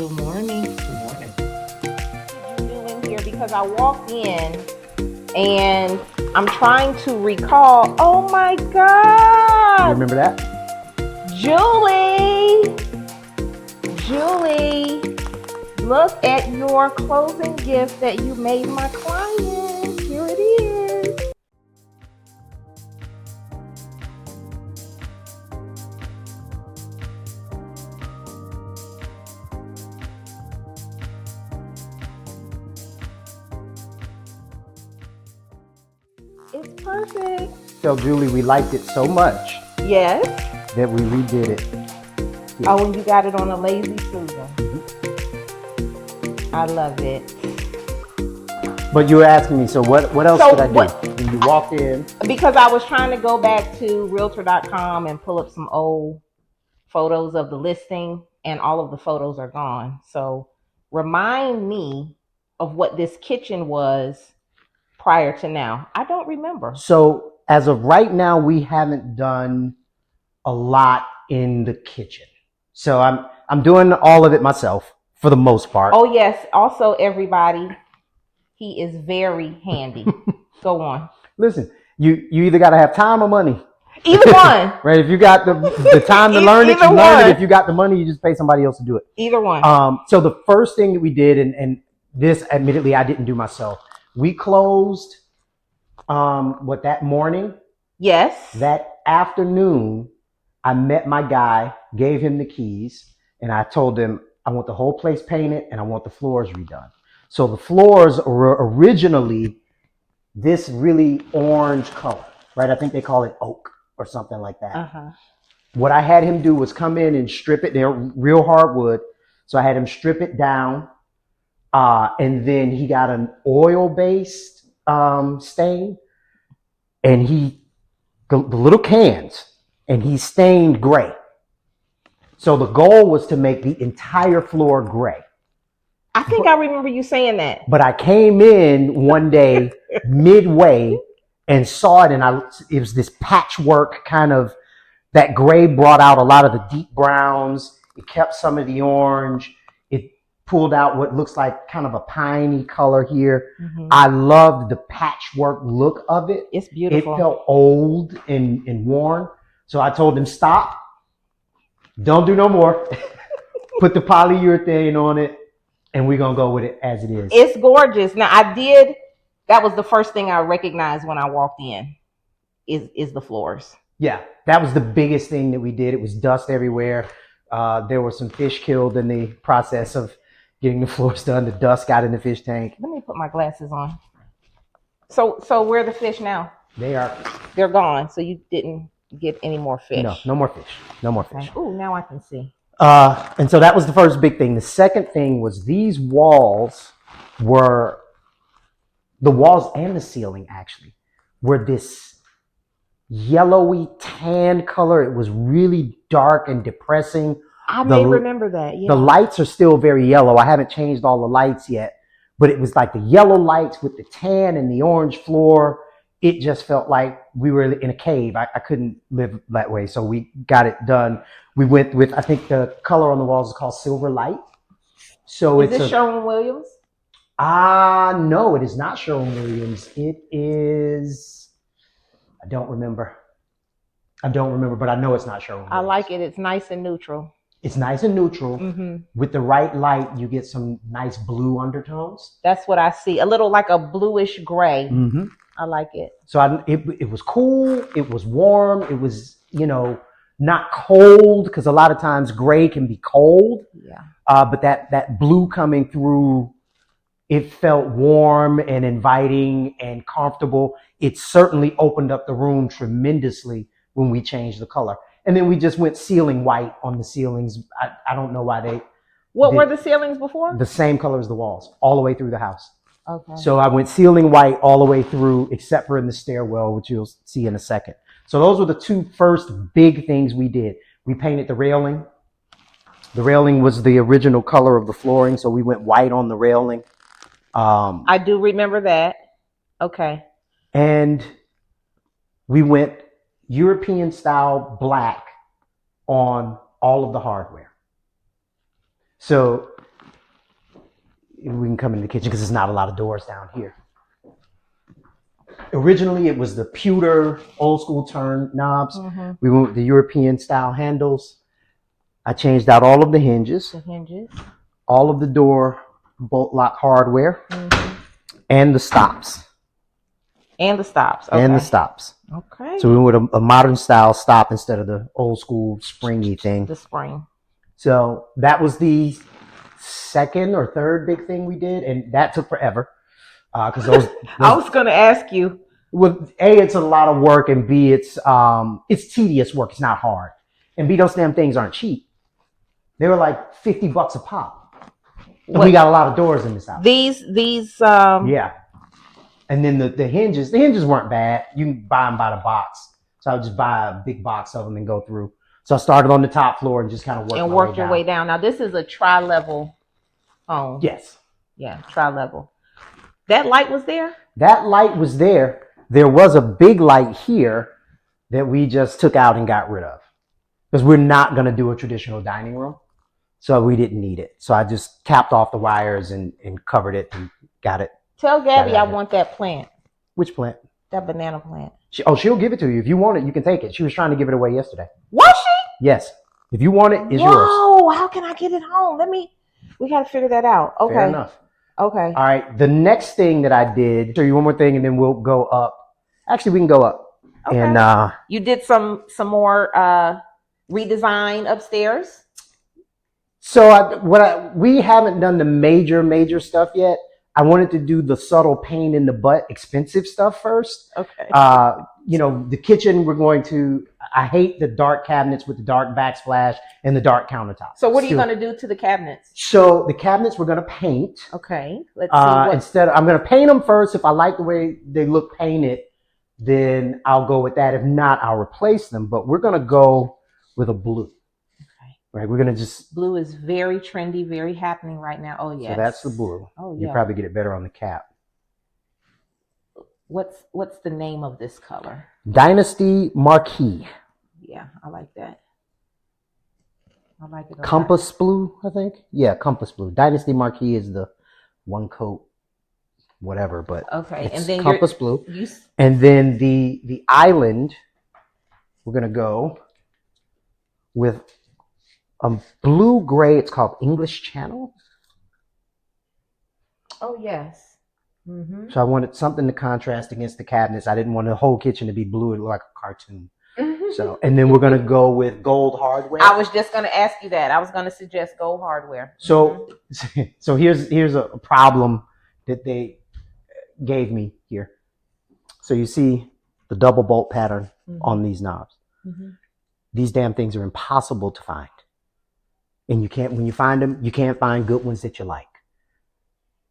Good morning. Good morning. You new in here because I walked in and I'm trying to recall. Oh my You God, remember that? Julie, Julie, look at your closing gift that you made my client. Here it is. It's perfect. Tell Julie we liked it so much Yes. that we redid it. Yeah. Oh, and you got it on a lazy Susan. Mhm. I love it. But you were asking me, so what else So did I do? what- When you walked in, Because I was trying to go back to realtor.com and pull up some old photos of the listing, and all of the photos are gone. So remind me of what this kitchen was prior to now. I don't remember. so as of right now, we haven't done a lot in the kitchen. So I'm doing all of it myself for the most part. Oh yes, also everybody, he is very handy. Go on. Listen, you either got to have time or money. Either one. Right? If you got the time to learn it, you Either learn one. it. If you got the money, you just pay somebody else to do it. Either one. So the first thing that we did, and this admittedly I didn't do myself, we closed that morning. Yes. That afternoon, I met my guy, gave him the keys, and I told him I want the whole place painted and I want the floors redone. So the floors were originally this really orange color, right? I think they call it oak or something like that. Uh-huh. What I had him do was come in and strip it. They're real hardwood. So I had him strip it down. And then he got an oil-based stain. And the little cans, and he stained gray. So the goal was to make the entire floor gray. I think I remember you saying that. But I came in one day midway and saw it, and it was this patchwork kind of. That gray brought out a lot of the deep browns. It kept some of the orange. It pulled out what looks like kind of a piney color here. Mm-hmm. I loved the patchwork look of it. It's beautiful. It felt old and worn. So I told him, stop. Don't do no more. Put the polyurethane on it, and we're going to go with it as it is. It's gorgeous. Now, that was the first thing I recognized when I walked in, is the floors. Yeah, that was the biggest thing that we did. It was dust everywhere. There were some fish killed in the process of getting the floors done. The dust got in the fish tank. Let me put my glasses on. So where are the fish now? They're gone. So you didn't get any more fish? No more fish. No more fish. Okay. Oh, now I can see. And so that was the first big thing. The second thing was these walls the walls and the ceiling actually were this yellowy tan color. It was really dark and depressing. I may remember that. Yeah. The lights are still very yellow. I haven't changed all the lights yet, but it was like the yellow lights with the tan and the orange floor. It just felt like we were in a cave. I couldn't live that way. So we got it done. We went with, I think the color on the walls is called Silver Light. So is this Sherwin-Williams? No, it is not Sherwin-Williams. It is, I don't remember, but I know it's not Sherwin-Williams. I like it. It's nice and neutral. It's nice and neutral. Mm-hmm. With the right light, you get some nice blue undertones. That's what I see. A little like a bluish gray. Mm-hmm. I like it. So it was cool. It was warm. It was, not cold, because a lot of times gray can be cold. Yeah. But that blue coming through, it felt warm and inviting and comfortable. It certainly opened up the room tremendously when we changed the color. And then we just went ceiling white on the ceilings. I don't know why What were the ceilings before? The same color as the walls, all the way through the house. Okay. So I went ceiling white all the way through, except for in the stairwell, which you'll see in a second. So those were the two first big things we did. We painted the railing. The railing was the original color of the flooring, so we went white on the railing. I do remember that. Okay. And we went European style black on all of the hardware. So we can come into the kitchen because there's not a lot of doors down here. Originally, it was the pewter old school turn knobs. Mm-hmm. We went with the European style handles. I changed out all of the hinges, all of the door bolt lock hardware, and the stops. And the stops. Okay. And the stops. Okay. So we went with a modern style stop instead of the old school springy thing. The spring. So that was the second or third big thing we did, and that took forever. Because those I was going to ask you. Well, A, it's a lot of work, and B, it's tedious work. It's not hard. And B, those damn things aren't cheap. They were like $50 a pop. And we got a lot of doors in this house. These yeah. And then the hinges weren't bad. You can buy them by the box. So I would just buy a big box of them and go through. So I started on the top floor and just kind of worked your way down. Now this is a tri-level home. Yes. Yeah, tri-level. That light was there? That light was there. There was a big light here that we just took out and got rid of. Because we're not going to do a traditional dining room. So we didn't need it. So I just capped off the wires and covered it and got it. Tell Gabby I want that plant. Which plant? That banana plant. She'll give it to you. If you want it, you can take it. She was trying to give it away yesterday. Was she? Yes. If you want it, it's yours. Oh, how can I get it home? We got to figure that out. Okay. Fair enough. Okay. All right. The next thing that I did, show you one more thing and then we'll go up. Actually, we can go up. Okay. And you did some more redesign upstairs? So we haven't done the major stuff yet. I wanted to do the subtle pain in the butt, expensive stuff first. Okay. The kitchen, I hate the dark cabinets with the dark backsplash and the dark countertops. So what are you going to do to the cabinets? So the cabinets we're going to paint. Okay. Let's see. I'm going to paint them first. If I like the way they look painted, then I'll go with that. If not, I'll replace them. But we're going to go with a blue. Right, we're gonna just. Blue is very trendy, very happening right now. Oh yes. So that's the blue. Oh yeah. You probably get it better on the cap. What's the name of this color? Dynasty Marquee. Yeah, I like that. I like it. Compass blue, I think. Yeah, Compass blue. Dynasty Marquee is the one coat, whatever. But okay, and then Compass blue. And then the island, we're gonna go with blue gray. It's called English Channel. Oh yes. Mm-hmm. So I wanted something to contrast against the cabinets. I didn't want the whole kitchen to be blue. It looked like a cartoon. So, and then we're gonna go with gold hardware. I was just gonna ask you that. I was gonna suggest gold hardware. So, so here's a problem that they gave me here. So you see the double bolt pattern on these knobs. Mm-hmm. These damn things are impossible to find. And when you find them, you can't find good ones that you like.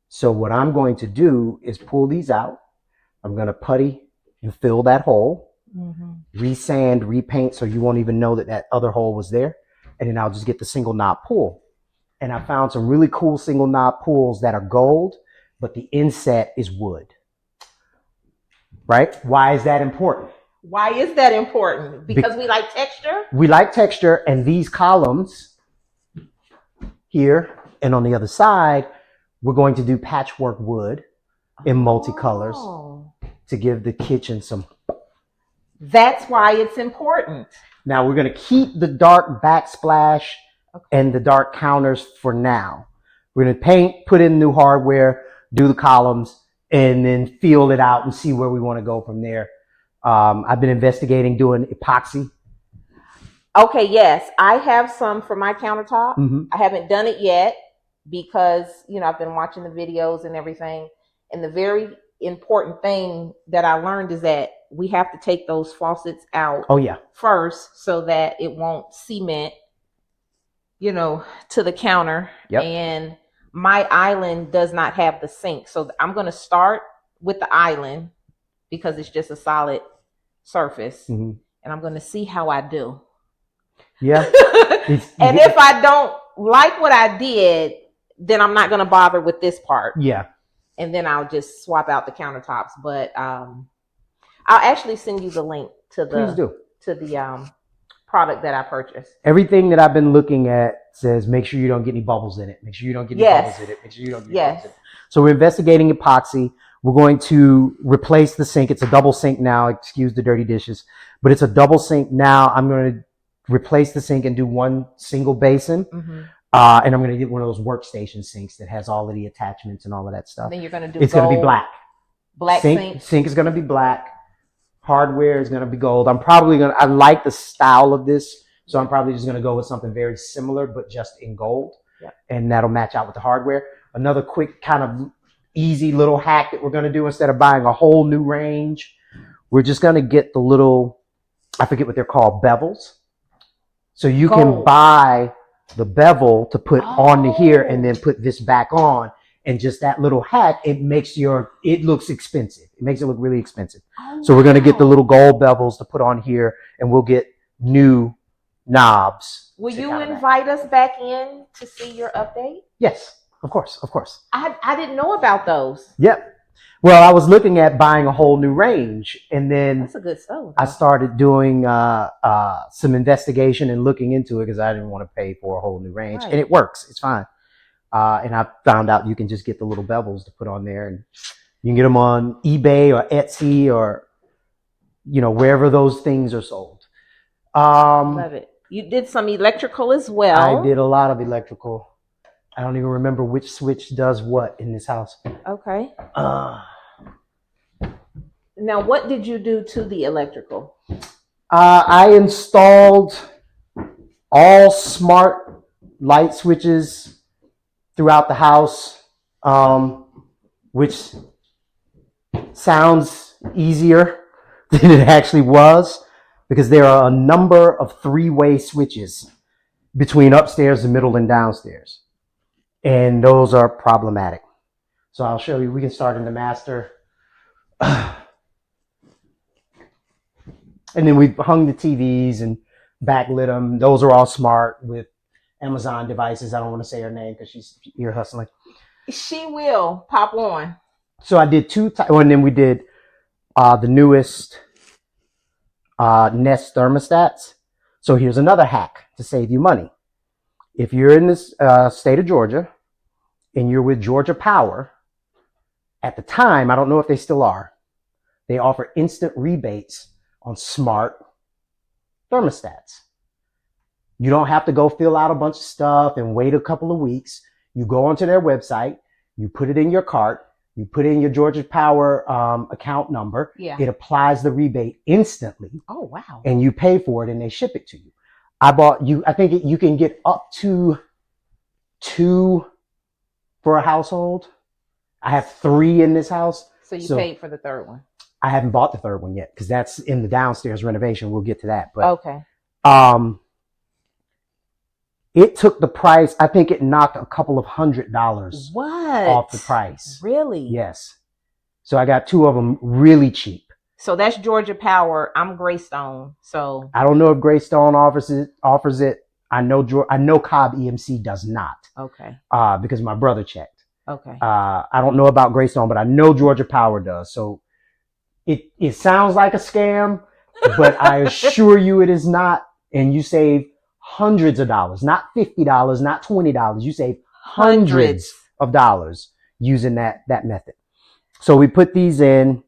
So what I'm going to do is pull these out. I'm going to putty and fill that hole, resand, repaint, so you won't even know that other hole was there. And then I'll just get the single knob pull. And I found some really cool single knob pulls that are gold, but the inset is wood. Right? Why is that important? Why is that important? Because we like texture? We like texture, and these columns here and on the other side, we're going to do patchwork wood in multicolors to give the kitchen some. That's why it's important. Now we're going to keep the dark backsplash and the dark counters for now. We're going to paint, put in new hardware, do the columns, and then feel it out and see where we want to go from there. I've been investigating doing epoxy. Okay, yes. I have some for my countertop. Mm-hmm. I haven't done it yet because, I've been watching the videos and everything. And the very important thing that I learned is that we have to take those faucets out first so that it won't cement, to the counter. Yep. And my island does not have the sink. So I'm going to start with the island because it's just a solid surface. Mm-hmm. And I'm going to see how I do. Yeah. And if I don't like what I did, then I'm not going to bother with this part. Yeah. And then I'll just swap out the countertops. But I'll actually send you the link to the product that I purchased. Everything that I've been looking at says make sure you don't get any bubbles in it. Make sure you don't get any bubbles in it. Make sure you don't get any bubbles in it. So we're investigating epoxy. We're going to replace the sink. It's a double sink now. Excuse the dirty dishes, but it's a double sink now. I'm going to replace the sink and do one single basin. Mm-hmm. And I'm going to get one of those workstation sinks that has all of the attachments and all of that stuff. Then you're going to do it's going to be black. Black sink. Sink is going to be black. Hardware is going to be gold. I like the style of this. So I'm probably just going to go with something very similar, but just in gold. Yep. And that'll match out with the hardware. Another quick kind of easy little hack that we're going to do instead of buying a whole new range, we're just going to get the little, I forget what they're called, bevels. So you can buy the bevel to put onto here and then put this back on. And just that little hack, it looks expensive. It makes it look really expensive. So we're going to get the little gold bevels to put on here, and we'll get new knobs. Will you invite us back in to see your update? Yes, of course. I didn't know about those. Yep. Well, I was looking at buying a whole new range, and then that's a good stove. I started doing some investigation and looking into it because I didn't want to pay for a whole new range, and it works. It's fine. And I found out you can just get the little bevels to put on there, and you can get them on eBay or Etsy or, wherever those things are sold. Love it. You did some electrical as well. I did a lot of electrical. I don't even remember which switch does what in this house. Okay. Now, what did you do to the electrical? I installed all smart light switches throughout the house, which sounds easier than it actually was, because there are a number of three-way switches between upstairs, the middle, and downstairs. And those are problematic. So I'll show you. We can start in the master. And then we hung the TVs and backlit them. Those are all smart with Amazon devices. I don't want to say her name because she's ear hustling. She will pop on. So I did and then we did the newest Nest thermostats. So here's another hack to save you money. If you're in this state of Georgia and you're with Georgia Power, at the time, I don't know if they still are, they offer instant rebates on smart thermostats. You don't have to go fill out a bunch of stuff and wait a couple of weeks. You go onto their website, you put it in your cart, you put in your Georgia Power account number. Yeah. It applies the rebate instantly. Oh, wow. And you pay for it and they ship it to you. I think you can get up to 2 for a household. I have 3 in this house. So you paid for the third one? I haven't bought the third one yet because that's in the downstairs renovation. We'll get to that. But okay. It took the price. I think it knocked a couple of $100 off the price. Really? Yes. So I got 2 of them really cheap. So that's Georgia Power. I'm Greystone. So I don't know if Greystone offers it. I know Cobb EMC does not. Okay. Because my brother checked. Okay. I don't know about Greystone, but I know Georgia Power does. So it sounds like a scam, but I assure you it is not. And you save hundreds of dollars, not $50, not $20. You save hundreds of dollars using that method. So we put these in,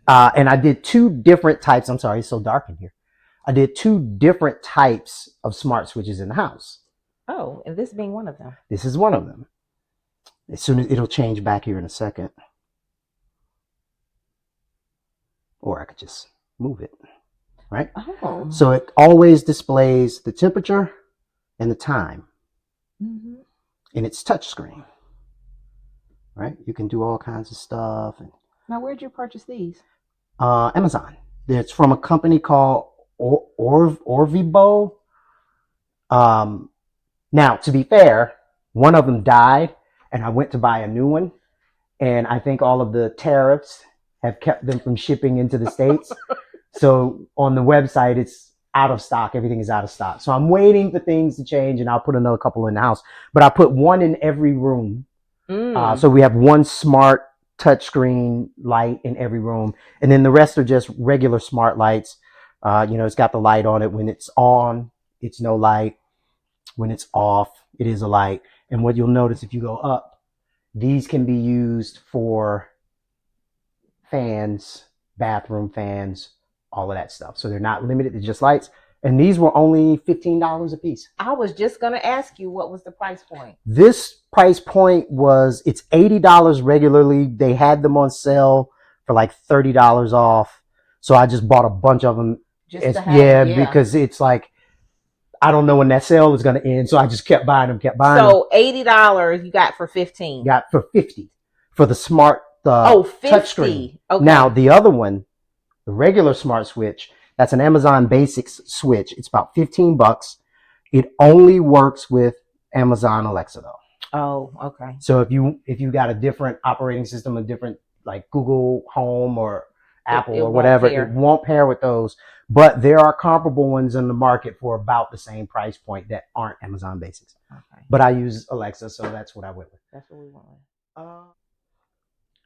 and I did 2 different types. I'm sorry, it's so dark in here. I did 2 different types of smart switches in the house. Oh, and this being one of them. This is one of them. As soon as it'll change back here in a second. Or I could just move it, right? Oh. So it always displays the temperature and the time. Mm-hmm. And it's touchscreen, right? You can do all kinds of stuff. Now, where'd you purchase these? Amazon. It's from a company called Orvibo. Now, to be fair, one of them died, and I went to buy a new one. And I think all of the tariffs have kept them from shipping into the States. So on the website, it's out of stock. Everything is out of stock. So I'm waiting for things to change, and I'll put another couple in the house. But I put 1 in every room. So we have 1 smart touchscreen light in every room. And then the rest are just regular smart lights. It's got the light on it. When it's on, it's no light. When it's off, it is a light. And what you'll notice if you go up, these can be used for fans, bathroom fans, all of that stuff. So they're not limited to just lights. And these were only $15 a piece. I was just gonna ask you what was the price point. This price point it's $80 regularly. They had them on sale for like $30 off. So I just bought a bunch of them. Because it's like, I don't know when that sale was going to end. So I just kept buying them. So $80 you got for 15. Got for 50 for the smart, 50. touchscreen. Okay. Now the other one, the regular smart switch, that's an Amazon Basics switch. It's about $15. It only works with Amazon Alexa though. Oh, okay. So if you got a different operating system, a different like Google Home or Apple or whatever, it won't pair with those. But there are comparable ones in the market for about the same price point that aren't Amazon Basics. Okay. But I use Alexa, so that's what I went with. That's what we went with. All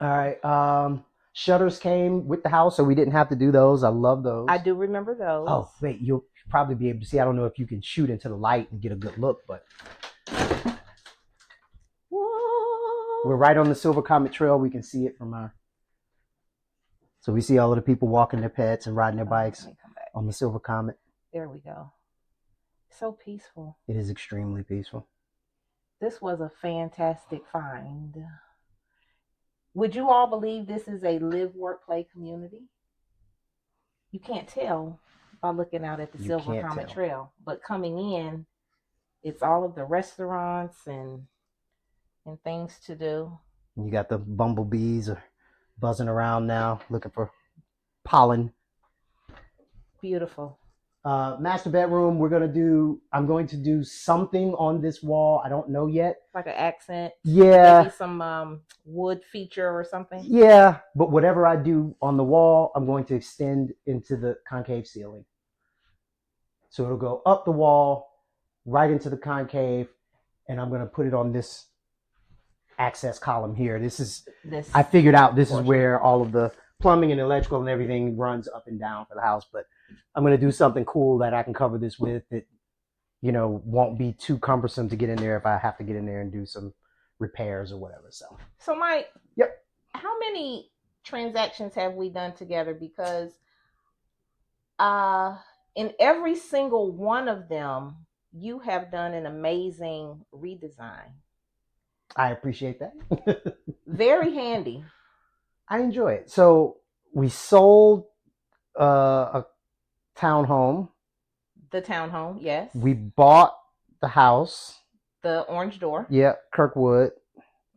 right. Shutters came with the house, so we didn't have to do those. I love those. I do remember those. Oh, wait, you'll probably be able to see. I don't know if you can shoot into the light and get a good look, but Whoa. We're right on the Silver Comet Trail. We can see it from our... So we see all of the people walking their pets and riding their bikes on the Silver Comet. There we go. So peaceful. It is extremely peaceful. This was a fantastic find. Would you all believe this is a live, work, play community? You can't tell by looking out at the Silver Comet Trail. But coming in, it's all of the restaurants and things to do. You got the bumblebees are buzzing around now, looking for pollen. Beautiful. Master bedroom, I'm going to do something on this wall. I don't know yet. Like an accent? Yeah. Maybe some wood feature or something? Yeah, but whatever I do on the wall, I'm going to extend into the concave ceiling. So it'll go up the wall, right into the concave, and I'm going to put it on this access column here. I figured out this is where all of the plumbing and electrical and everything runs up and down for the house, but I'm going to do something cool that I can cover this with that, won't be too cumbersome to get in there if I have to get in there and do some repairs or whatever. So Mike, yep. How many transactions have we done together? Because in every single one of them, you have done an amazing redesign. I appreciate that. Very handy. I enjoy it. So we sold a townhome. The townhome, yes. We bought the house. The orange door. Yeah, Kirkwood.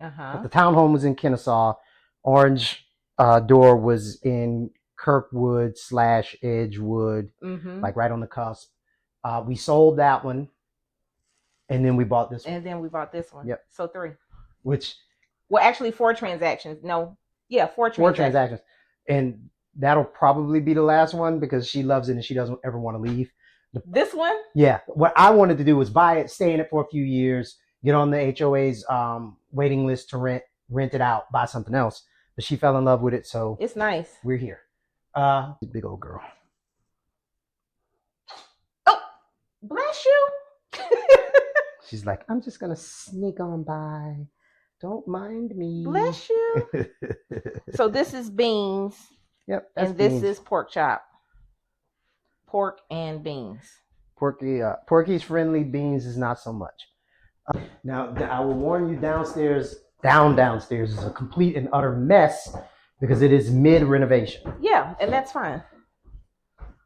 Uh-huh. The townhome was in Kennesaw. Orange door was in Kirkwood / Edgewood, like right on the cusp. We sold that one, and then we bought this one. And then we bought this one. Yep. So 3. Actually 4 transactions. No. Yeah, 4 transactions. 4 transactions. And that'll probably be the last one because she loves it and she doesn't ever want to leave. This one? Yeah. What I wanted to do was buy it, stay in it for a few years, get on the HOA's waiting list to rent it out, buy something else. But she fell in love with it, so it's nice. We're here. Big old girl. Oh, bless you. She's like, I'm just gonna sneak on by. Don't mind me. Bless you. So this is beans. Yep. And this is pork chop. Pork and beans. Porky's friendly, beans is not so much. Now, I will warn you, downstairs is a complete and utter mess because it is mid-renovation. Yeah, and that's fine.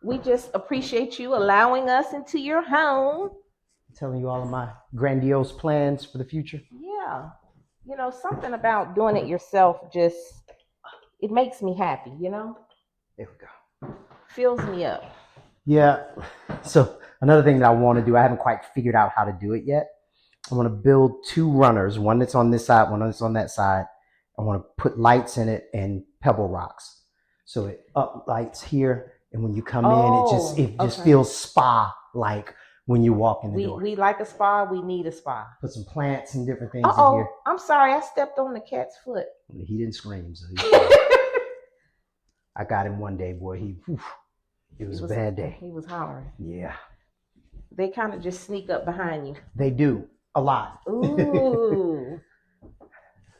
We just appreciate you allowing us into your home. I'm telling you all of my grandiose plans for the future. Yeah. Something about doing it yourself it makes me happy, There we go. Fills me up. Yeah. So another thing that I want to do, I haven't quite figured out how to do it yet. I want to build 2 runners, one that's on this side, one that's on that side. I want to put lights in it and pebble rocks. So it up lights here, and when you come in, it just feels spa-like when you walk in the door. We like a spa. We need a spa. Put some plants and different things in here. I'm sorry. I stepped on the cat's foot. He didn't scream. So I got him one day, boy. It was a bad day. He was hollering. Yeah. They kind of just sneak up behind you. They do a lot. Ooh.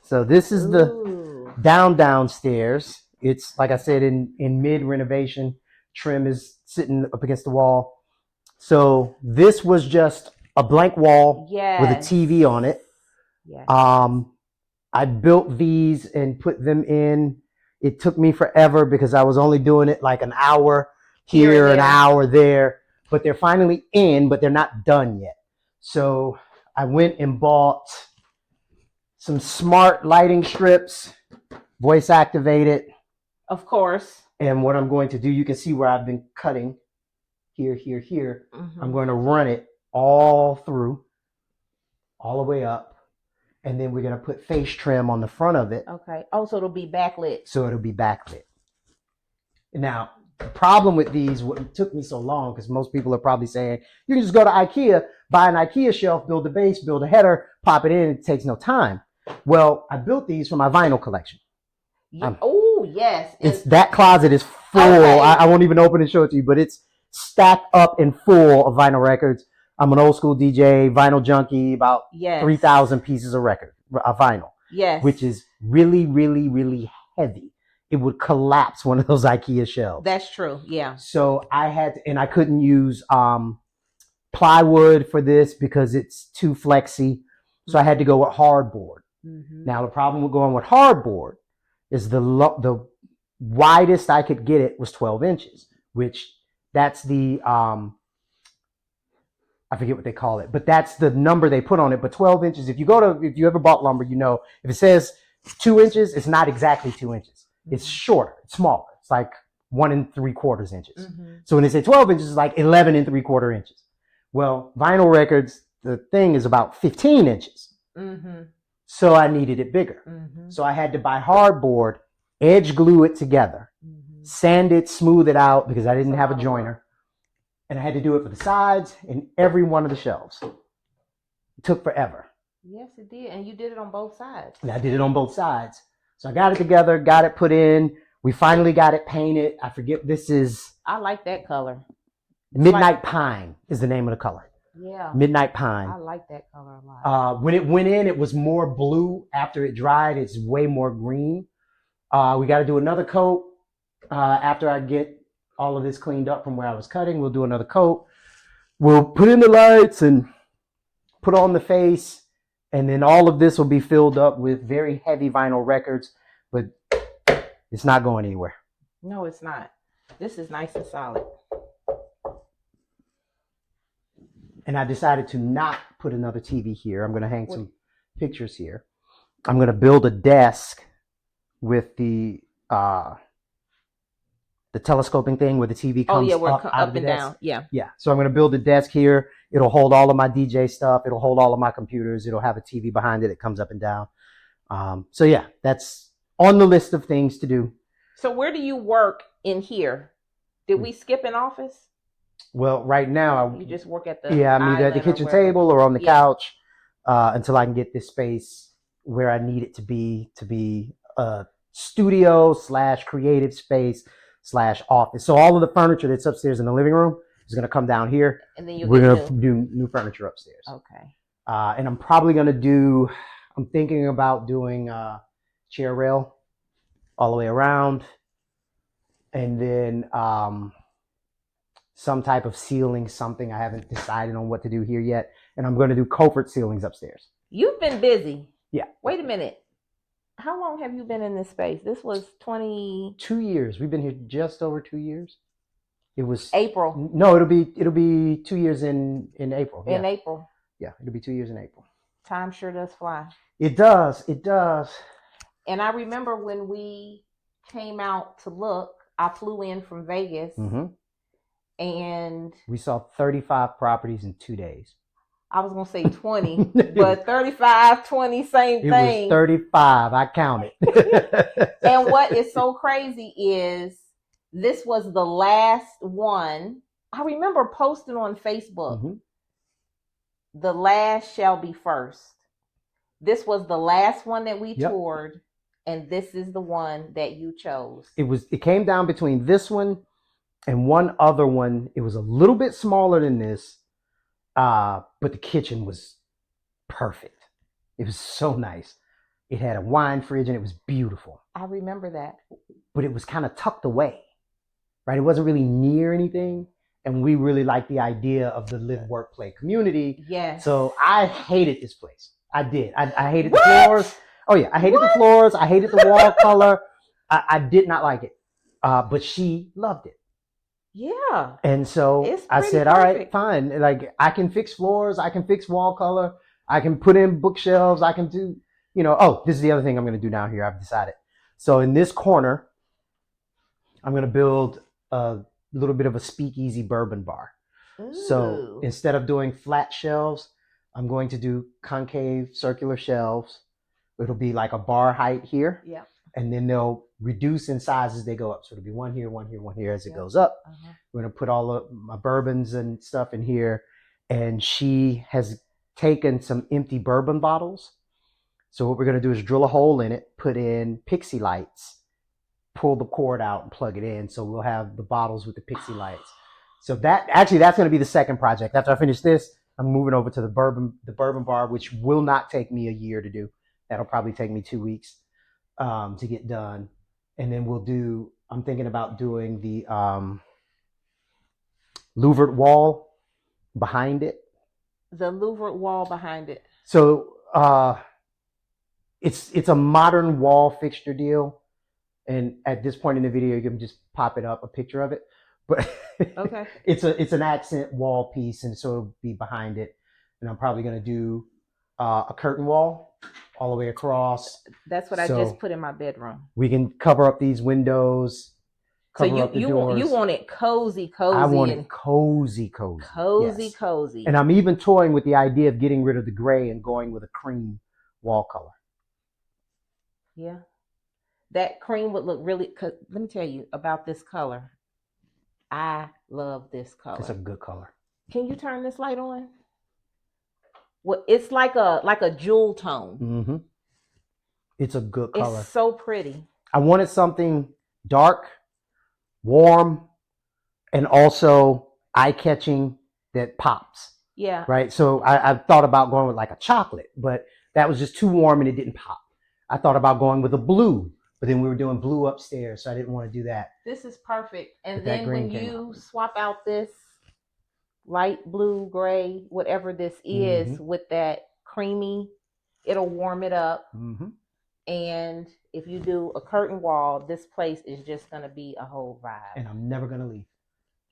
So this is the downstairs. It's like I said, in mid renovation. Trim is sitting up against the wall. So this was just a blank wall with a TV on it. Yes. I built these and put them in. It took me forever because I was only doing it like an hour here, an hour there. But they're finally in, but they're not done yet. So I went and bought some smart lighting strips, voice activated. Of course. And what I'm going to do, you can see where I've been cutting here. Mm-hmm. I'm going to run it all through, all the way up. And then we're going to put face trim on the front of it. Okay. Oh, so it'll be backlit. So it'll be backlit. Now, the problem with these, what took me so long, because most people are probably saying, you can just go to IKEA, buy an IKEA shelf, build a base, build a header, pop it in. It takes no time. Well, I built these for my vinyl collection. Oh, yes. That closet is full. Okay. I won't even open and show it to you, but it's stacked up and full of vinyl records. I'm an old school DJ, vinyl junkie, about 3,000 pieces of vinyl. Yes. Which is really, really, really heavy. It would collapse one of those IKEA shelves. That's true. Yeah. So I couldn't use plywood for this because it's too flexy. So I had to go with hardboard. Mm-hmm. Now the problem with going with hardboard is the widest I could get it was 12 inches, which that's the I forget what they call it, but that's the number they put on it. But 12 inches, if you ever bought lumber, you know, if it says 2 inches, it's not exactly 2 inches. Mm-hmm. It's shorter, it's smaller. It's like 1 3/4 inches. Mm-hmm. So when they say 12 inches, it's like 11 3/4 inches. Well, vinyl records, the thing is about 15 inches. Mm-hmm. So I needed it bigger. Mm-hmm. So I had to buy hardboard, edge glue it together, sand it, smooth it out because I didn't have a joiner. And I had to do it for the sides and every one of the shelves. It took forever. Yes, it did. And you did it on both sides. And I did it on both sides. So I got it together, got it put in. We finally got it painted. I forget, I like that color. Midnight Pine is the name of the color. Yeah. Midnight Pine. I like that color a lot. When it went in, it was more blue. After it dried, it's way more green. We got to do another coat after I get all of this cleaned up from where I was cutting. We'll do another coat. We'll put in the lights and put on the face. And then all of this will be filled up with very heavy vinyl records. But it's not going anywhere. No, it's not. This is nice and solid. And I decided to not put another TV here. I'm going to hang some pictures here. I'm going to build a desk with the telescoping thing where the TV comes up and down. Yeah. Yeah. So I'm going to build a desk here. It'll hold all of my DJ stuff. It'll hold all of my computers. It'll have a TV behind it. It comes up and down. So yeah, that's on the list of things to do. So where do you work in here? Did we skip an office? Well, right now, you just work at the I'm either at the kitchen table or on the couch until I can get this space where I need it to be a studio / creative space / office. So all of the furniture that's upstairs in the living room is going to come down here. And then we're going to do new furniture upstairs. Okay. And I'm probably going to I'm thinking about doing chair rail all the way around. And then some type of ceiling, something. I haven't decided on what to do here yet. And I'm going to do covert ceilings upstairs. You've been busy. Yeah. Wait a minute. How long have you been in this space? This was 2 years. We've been here just over 2 years. It was April. No, it'll be 2 years in April. In April. Yeah, it'll be 2 years in April. Time sure does fly. It does. It does. And I remember when we came out to look, I flew in from Vegas. Mm-hmm. And we saw 35 properties in 2 days. I was going to say 20, but 35, 20, same thing. It was 35. I counted. And what is so crazy is this was the last one. I remember posting on Facebook, mm-hmm. The last shall be first. This was the last one that we toured, and this is the one that you chose. It came down between this one and one other one. It was a little bit smaller than this, but the kitchen was perfect. It was so nice. It had a wine fridge and it was beautiful. I remember that. But it was kind of tucked away, right? It wasn't really near anything. And we really liked the idea of the live, work, play community. Yes. So I hated this place. I did. I hated What? the floors. Oh, yeah. I hated the floors. I hated the wall color. I did not like it. But she loved it. Yeah. And so It's I pretty said, all right, perfect. fine. Like, I can fix floors. I can fix wall color. I can put in bookshelves. I can do, oh, this is the other thing I'm going to do down here. I've decided. So in this corner, I'm going to build a little bit of a speakeasy bourbon bar. Ooh. So instead of doing flat shelves, I'm going to do concave circular shelves. It'll be like a bar height here. Yeah. And then they'll reduce in size as they go up. So it'll be one here, one here, one here as it goes up. Uh-huh. We're going to put all of my bourbons and stuff in here. And she has taken some empty bourbon bottles. So what we're going to do is drill a hole in it, put in pixie lights, pull the cord out and plug it in. So we'll have the bottles with the pixie lights. So that's going to be the second project. After I finish this, I'm moving over to the bourbon bar, which will not take me a year to do. That'll probably take me 2 weeks to get done. And then I'm thinking about doing the louvered wall behind it. The louvered wall behind it. So it's a modern wall fixture deal. And at this point in the video, you can just pop it up, a picture of it. But okay, it's an accent wall piece, and so it'll be behind it. And I'm probably going to do a curtain wall all the way across. That's what I just put in my bedroom. We can cover up these windows. So you want it cozy. I want it cozy. Yes. Cozy. And I'm even toying with the idea of getting rid of the gray and going with a cream wall color. Yeah. That cream would look really, cause let me tell you about this color. I love this color. It's a good color. Can you turn this light on? Well, it's like a jewel tone. Mm-hmm. It's a good color. It's so pretty. I wanted something dark, warm, and also eye-catching that pops. Yeah. Right? So I thought about going with like a chocolate, but that was just too warm and it didn't pop. I thought about going with a blue, but then we were doing blue upstairs, so I didn't want to do that. This is perfect. And then when you swap out this light blue, gray, whatever this is, mm-hmm. with that creamy, it'll warm it up. Mm-hmm. And if you do a curtain wall, this place is just going to be a whole vibe. And I'm never going to leave.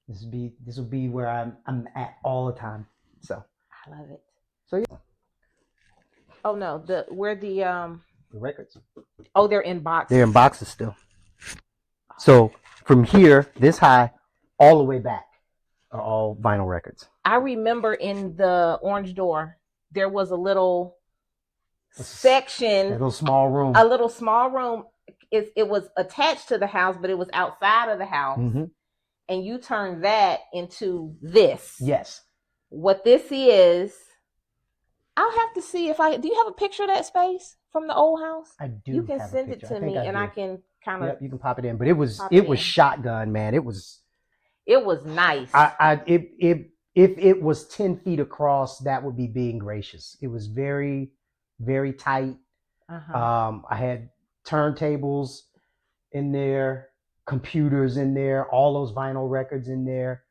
This will be where I'm at all the time. So I love it. So yeah. Oh no, the records. Oh, they're in boxes. They're in boxes still. So from here, this high, all the way back are all vinyl records. I remember in the Orange Door, there was a little section. A little small room. A little small room. It was attached to the house, but it was outside of the house. Mm-hmm. And you turn that into this. Yes. What this is, I'll have to see do you have a picture of that space from the old house? I do. You can send it to me and I can kind of. Yep, you can pop it in. But it was shotgun, man. It was nice. If it was 10 feet across, that would be being gracious. It was very, very tight. Uh-huh. I had turntables in there, computers in there, all those vinyl records in there.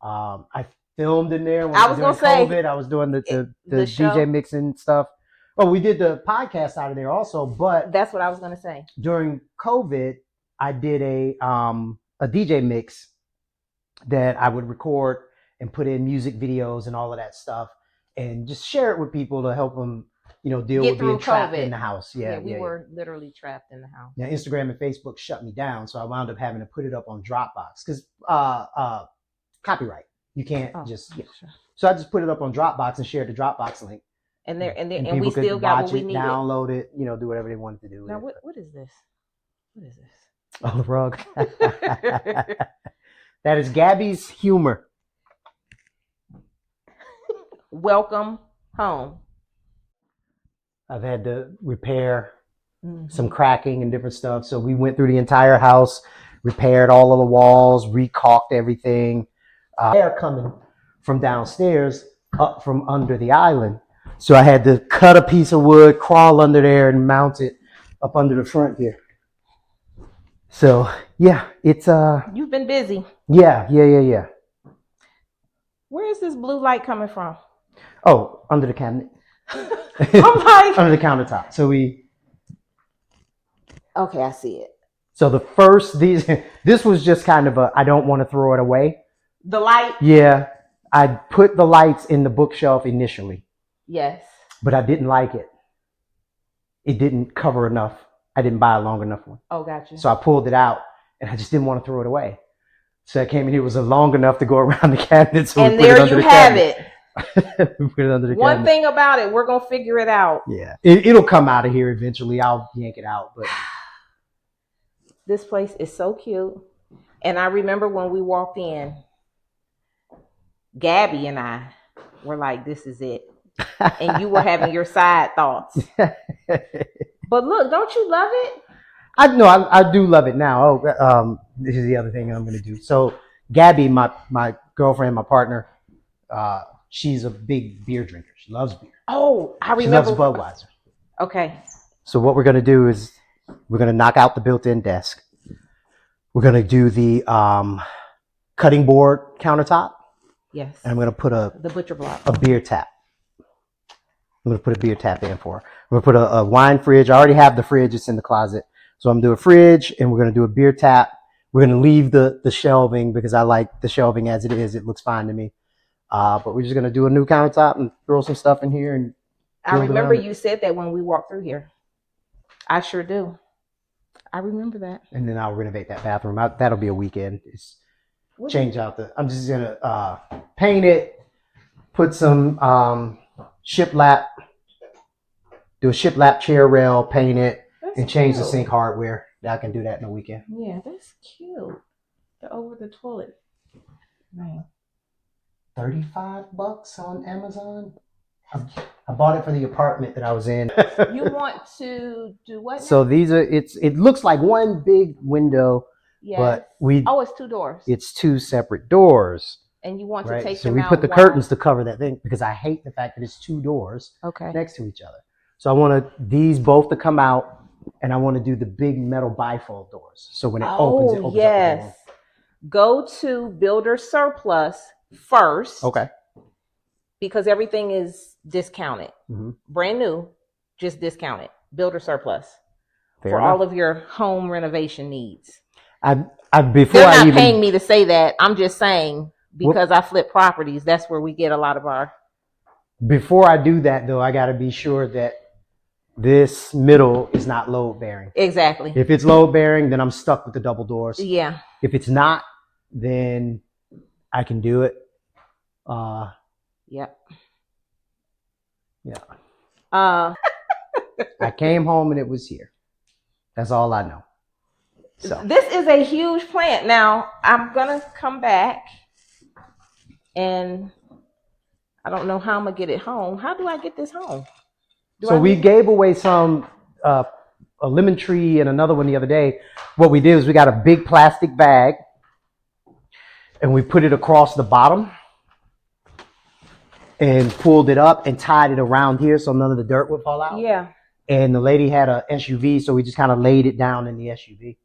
I filmed in there when I was doing COVID. I was doing the DJ mixing stuff. Oh, we did the podcast out of there also, but that's what I was gonna say. During COVID, I did a DJ mix that I would record and put in music videos and all of that stuff, and just share it with people to help them, deal with being trapped in the house. Yeah, we were literally trapped in the house. Now Instagram and Facebook shut me down, so I wound up having to put it up on Dropbox because copyright. You can't just. Yeah. Sure. So I just put it up on Dropbox and shared the Dropbox link. And we still got what we needed. Download it, do whatever they wanted to do. Now what is this? What is this? Oh, the rug. That is Gabby's humor. Welcome home. I've had to repair some cracking and different stuff. So we went through the entire house, repaired all of the walls, recaulked everything. Air coming from downstairs up from under the island. So I had to cut a piece of wood, crawl under there, and mount it up under the front here. So yeah, it's You've been busy. yeah. Where is this blue light coming from? Oh, under the cabinet. I'm like, under the countertop. So okay, I see it. so the first this was just kind of a I don't want to throw it away. The light? Yeah. I put the lights in the bookshelf initially. Yes. But I didn't like it. It didn't cover enough. I didn't buy a long enough one. Oh, gotcha. So I pulled it out and I just didn't want to throw it away. So I came in here, it was long enough to go around the cabinet. So and there you have it. We put it under the One cabinet. thing about it, we're going to figure it out. Yeah. It'll come out of here eventually. I'll yank it out. But this place is so cute. And I remember when we walked in, Gabby and I were like, this is it. And you were having your side thoughts. But look, don't you love it? I do love it now. Oh, this is the other thing I'm going to do. So Gabby, my girlfriend, my partner, she's a big beer drinker. She loves beer. Oh, I remember. She loves Budweiser. Okay. So what we're going to do is we're going to knock out the built-in desk. We're going to do the cutting board countertop. Yes. And I'm going to put the butcher block. A beer tap. I'm going to put a beer tap in for her. I'm going to put a wine fridge. I already have the fridge. It's in the closet. So I'm going to do a fridge and we're going to do a beer tap. We're going to leave the shelving because I like the shelving as it is. It looks fine to me. But we're just going to do a new countertop and throw some stuff in here. And I remember you said that when we walked through here. I sure do. I remember that. And then I'll renovate that bathroom. That'll be a weekend. Change out I'm just going to paint it, put some shiplap, do a shiplap chair rail, paint it, and change the sink hardware. I can do that in a weekend. Yeah, that's cute. The over the toilet. Man. $35 on Amazon. I bought it for the apartment that I was in. You want to do what now? So these are it looks like one big window, yes. But it's 2 doors. It's 2 separate doors. And you want right? to take so them we out put the wide? curtains to cover that thing because I hate the fact that it's 2 doors next to each other. So I want these both to come out, and I want to do the big metal bifold doors. So when it opens up. Yes. Go to Builder Surplus first. Okay. Because everything is discounted. Mm-hmm. Brand new, just discounted. Builder Surplus. Fair for enough. all of your home renovation needs. Before They're not paying me to say that. I'm just saying because I flip properties. That's where we get a lot of our. Before I do that, though, I got to be sure that this middle is not load bearing. Exactly. If it's load bearing, then I'm stuck with the double doors. Yeah. If it's not, then I can do it. Yep. Yeah. I came home and it was here. That's all I know. So this is a huge plant. Now I'm gonna come back, and I don't know how I'm gonna get it home. How do I get this home? We gave away some a lemon tree and another one the other day. What we did is we got a big plastic bag and we put it across the bottom and pulled it up and tied it around here so none of the dirt would fall out. Yeah. And the lady had a SUV, so we just kind of laid it down in the SUV.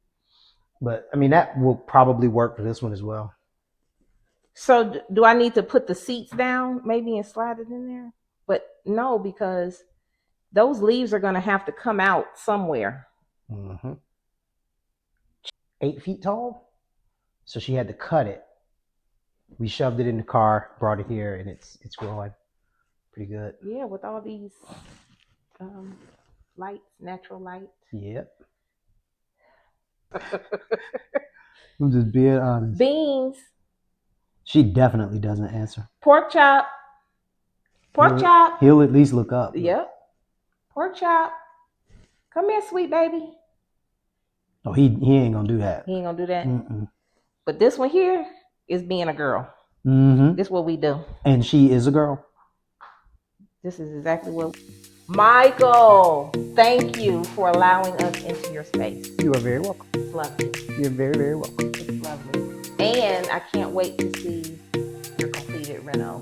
But I mean, that will probably work for this one as well. So do I need to put the seats down maybe and slide it in there? But no, because those leaves are going to have to come out somewhere. Mm-hmm. 8 feet tall. So she had to cut it. We shoved it in the car, brought it here, and it's growing pretty good. Yeah, with all these lights, natural light. Yep. I'm just being honest. Beans. She definitely doesn't answer. Pork chop. Pork chop. He'll at least look up. Yep. Pork chop. Come here, sweet baby. Oh, he ain't gonna do that. He ain't gonna do that. Mm-mm. But this one here is being a girl. Mm-hmm. This is what we do. And she is a girl. This is exactly what Michael, thank you for allowing us into your space. You are very welcome. It's lovely. You're very, very welcome. It's lovely. And I can't wait to see your completed reno.